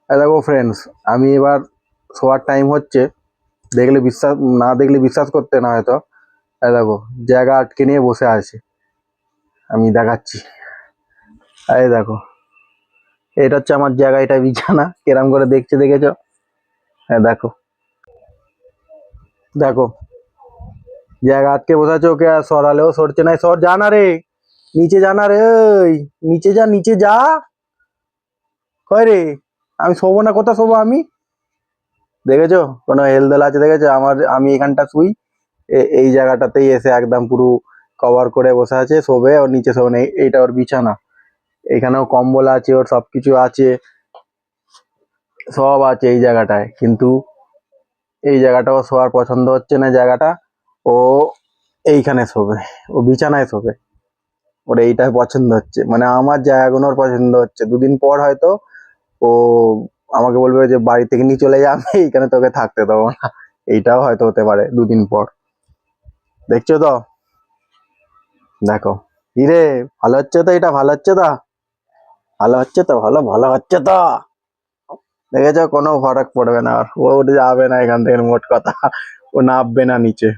দেখো ফ্রেন্ডস, আমি এবার শোয়ার টাইম হচ্ছে। দেখলে বিশ্বাস না, দেখলে বিশ্বাস করতে না হয়তো। দেখো, জায়গা আটকে নিয়ে বসে আছে। আমি দেখাচ্ছি। এই দেখো, এটা হচ্ছে আমার জায়গা, এটা বিছানা। কেরাম করে দেখছে, দেখেছো? হ্যাঁ দেখো, দেখো জায়গা আটকে বসে আছে। ওকে আর সরালেও সরছে না। সর, যা না রে, নিচে যা না রে। ওই নিচে যা, নিচে যা। কয় রে, আমি শোবো না? কোথা শোবো আমি? দেখেছো কোনো হেলদোল আছে? দেখেছো আমি এখানটা শুই। এই জায়গাটাতেই এসে একদম পুরো কভার করে বসে আছে, শোবে। ওর নিচে শোবে না, এইটা ওর বিছানা। এখানেও কম্বল আছে, ওর সবকিছু আছে, সব আছে এই জায়গাটায়। কিন্তু এই জায়গাটাও শোয়ার পছন্দ হচ্ছে না জায়গাটা। ও এইখানে শোবে, ও বিছানায় শোবে। ওর এইটাই পছন্দ হচ্ছে, মানে আমার জায়গাগুলোর পছন্দ হচ্ছে। দুদিন পর হয়তো ও আমাকে বলবে যে বাড়ি থেকে নিয়ে চলে যা, আমি এইখানে তোকে থাকতে দেবো না। এইটাও হয়তো হতে পারে দুদিন পর। দেখছো তো? দেখো, হিরে, ভালো হচ্ছে তো? এটা ভালো হচ্ছে তো? ভালো হচ্ছে তো? ভালো ভালো হচ্ছে তো? দেখেছো, কোনো ফরক পড়বে না আর। ও উঠে যাবে না এখান থেকে, মোট কথা। ও নামবে না নিচে।